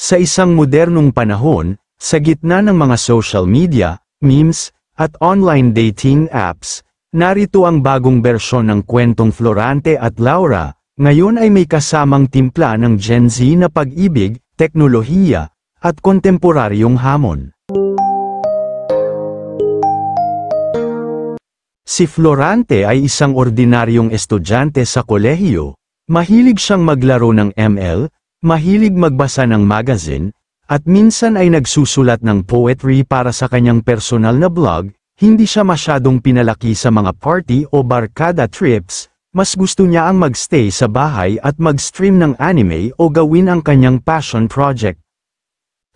Sa isang modernong panahon, sa gitna ng mga social media, memes, at online dating apps, narito ang bagong bersyon ng kwentong Florante at Laura. Ngayon ay may kasamang timpla ng Gen Z na pag-ibig, teknolohiya, at kontemporaryong hamon. Si Florante ay isang ordinaryong estudyante sa kolehiyo. Mahilig siyang maglaro ng ML, mahilig magbasa ng magazine, at minsan ay nagsusulat ng poetry para sa kanyang personal na blog. Hindi siya masyadong pinalaki sa mga party o barkada trips, mas gusto niya ang magstay sa bahay at mag-stream ng anime o gawin ang kanyang passion project.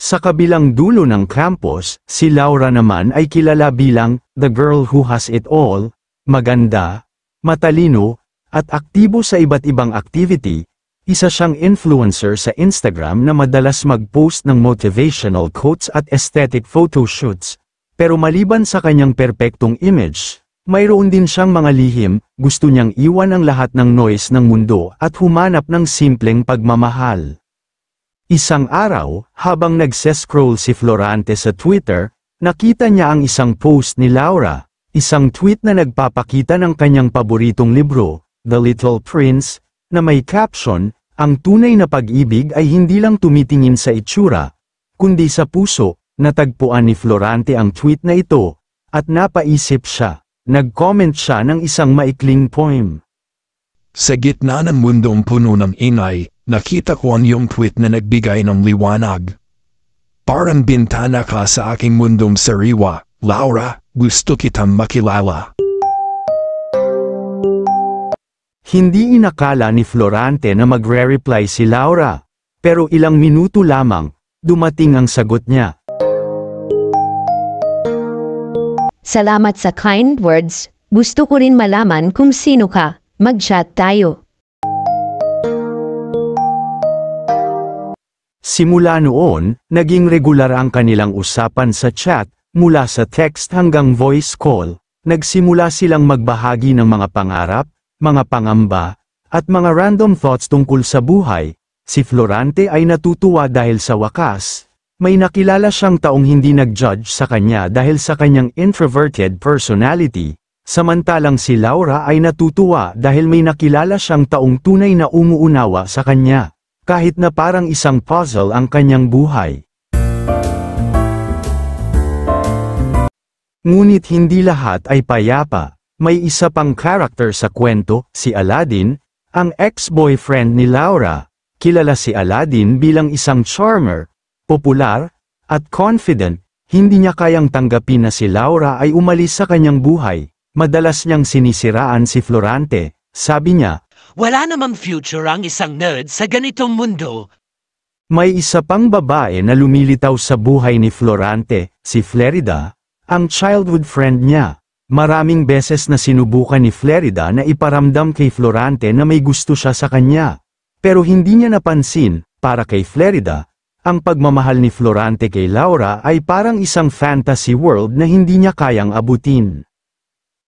Sa kabilang dulo ng campus, si Laura naman ay kilala bilang the girl who has it all, maganda, matalino, at aktibo sa iba't ibang activity. Isa siyang influencer sa Instagram na madalas mag-post ng motivational quotes at aesthetic photoshoots. Pero maliban sa kanyang perpektong image, mayroon din siyang mga lihim. Gusto niyang iwan ang lahat ng noise ng mundo at humanap ng simpleng pagmamahal. Isang araw, habang nagse-scroll si Florante sa Twitter, nakita niya ang isang post ni Laura, isang tweet na nagpapakita ng kanyang paboritong libro, The Little Prince, na may caption, "Ang tunay na pag-ibig ay hindi lang tumitingin sa itsura, kundi sa puso." Natagpuan ni Florante ang tweet na ito, at napaisip siya. Nag-comment siya ng isang maikling poem. Sa gitna ng mundong puno ng ingay, nakita ko ang iyong tweet na nagbigay ng liwanag. Parang bintana ka sa aking mundong sariwa, Laura, gusto kitang makilala. Hindi inakala ni Florante na magre-reply si Laura, pero ilang minuto lamang, dumating ang sagot niya. Salamat sa kind words, gusto ko rin malaman kung sino ka, mag-chat tayo. Simula noon, naging regular ang kanilang usapan sa chat, mula sa text hanggang voice call. Nagsimula silang magbahagi ng mga pangarap, mga pangamba, at mga random thoughts tungkol sa buhay. Si Florante ay natutuwa dahil sa wakas, may nakilala siyang taong hindi nag-judge sa kanya dahil sa kanyang introverted personality. Samantalang si Laura ay natutuwa dahil may nakilala siyang taong tunay na umuunawa sa kanya, kahit na parang isang puzzle ang kanyang buhay. Ngunit hindi lahat ay payapa. May isa pang karakter sa kwento, si Aladdin, ang ex-boyfriend ni Laura. Kilala si Aladdin bilang isang charmer, popular, at confident. Hindi niya kayang tanggapin na si Laura ay umalis sa kanyang buhay. Madalas niyang sinisiraan si Florante. Sabi niya, "Wala namang future ang isang nerd sa ganitong mundo." May isa pang babae na lumilitaw sa buhay ni Florante, si Flerida, ang childhood friend niya. Maraming beses na sinubukan ni Flerida na iparamdam kay Florante na may gusto siya sa kanya. Pero hindi niya napansin, para kay Flerida, ang pagmamahal ni Florante kay Laura ay parang isang fantasy world na hindi niya kayang abutin.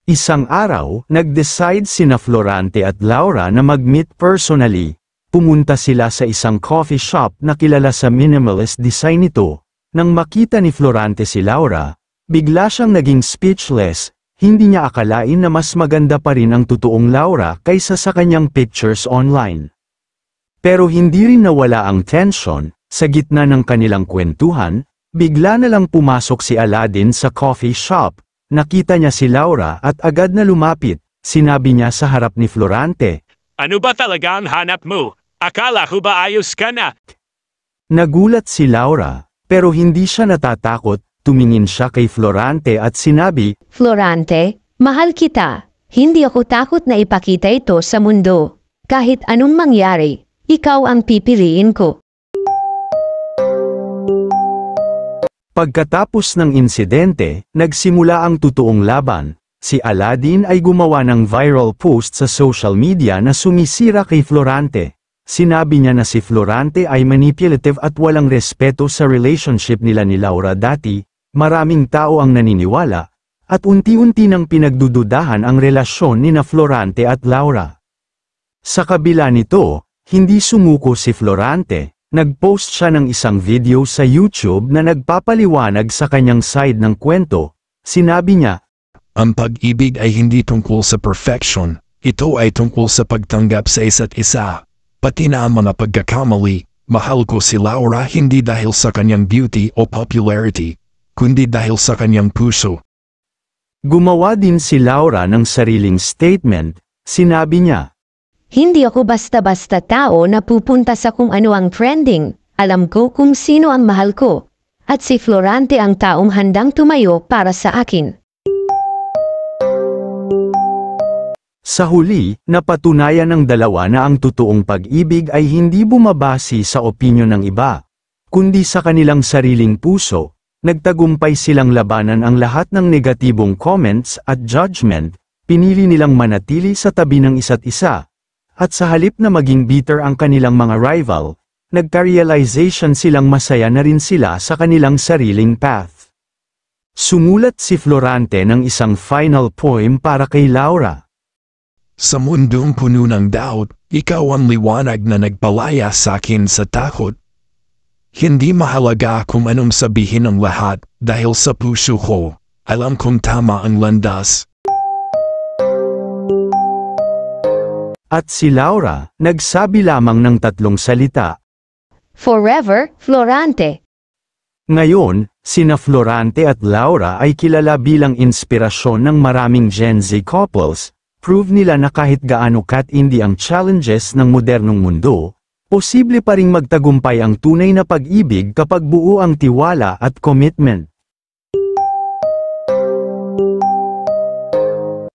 Isang araw, nag-decide sina Florante at Laura na mag-meet personally. Pumunta sila sa isang coffee shop na kilala sa minimalist design nito. Nang makita ni Florante si Laura, bigla siyang naging speechless. Hindi niya akalain na mas maganda pa rin ang totoong Laura kaysa sa kanyang pictures online. Pero hindi rin nawala ang tension. Sa gitna ng kanilang kwentuhan, bigla na lang pumasok si Aladdin sa coffee shop. Nakita niya si Laura at agad na lumapit. Sinabi niya sa harap ni Florante, "Ano ba talaga ang hanap mo? Akala ko ba ayos ka na?" Nagulat si Laura, pero hindi siya natatakot. Tumingin siya kay Florante at sinabi, Florante, mahal kita. Hindi ako takot na ipakita ito sa mundo. Kahit anong mangyari, ikaw ang pipiliin ko. Pagkatapos ng insidente, nagsimula ang totoong laban. Si Aladdin ay gumawa ng viral post sa social media na sumisira kay Florante. Sinabi niya na si Florante ay manipulative at walang respeto sa relationship nila ni Laura dati. Maraming tao ang naniniwala, at unti-unti nang pinagdududahan ang relasyon ni Florante at Laura. Sa kabila nito, hindi sumuko si Florante. Nag-post siya ng isang video sa YouTube na nagpapaliwanag sa kanyang side ng kwento. Sinabi niya, Ang pag-ibig ay hindi tungkol sa perfection, ito ay tungkol sa pagtanggap sa isa't isa. Pati na ang mga pagkakamali, mahal ko si Laura hindi dahil sa kanyang beauty o popularity, kundi dahil sa kanyang puso. Gumawa din si Laura ng sariling statement. Sinabi niya, Hindi ako basta-basta tao na pupunta sa kung ano ang trending. Alam ko kung sino ang mahal ko. At si Florante ang taong handang tumayo para sa akin. Sa huli, napatunayan ng dalawa na ang totoong pag-ibig ay hindi bumabase sa opinyon ng iba, kundi sa kanilang sariling puso. Nagtagumpay silang labanan ang lahat ng negatibong comments at judgment, pinili nilang manatili sa tabi ng isa't isa. At sa halip na maging bitter ang kanilang mga rival, nagka-realization silang masaya na rin sila sa kanilang sariling path. Sumulat si Florante ng isang final poem para kay Laura. Sa mundong puno ng doubt, ikaw ang liwanag na nagpalaya sa akin sa takot. Hindi mahalaga kung anong sabihin ng lahat, dahil sa puso ko, alam kong tama ang landas. At si Laura, nagsabi lamang ng 3 salita. Forever, Florante. Ngayon, sina Florante at Laura ay kilala bilang inspirasyon ng maraming Gen Z couples. Prove nila na kahit gaano katindi ang challenges ng modernong mundo, posible pa ring magtagumpay ang tunay na pag-ibig kapag buo ang tiwala at commitment.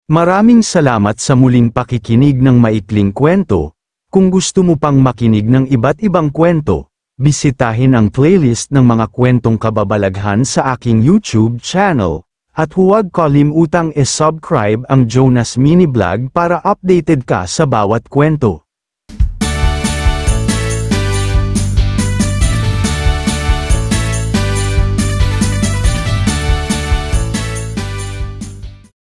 Maraming salamat sa muling pakikinig ng maikling kwento. Kung gusto mo pang makinig ng iba't ibang kwento, bisitahin ang playlist ng mga kwentong kababalaghan sa aking YouTube channel. At huwag kalimutang i-subscribe ang Jonas Mini Vlog para updated ka sa bawat kwento.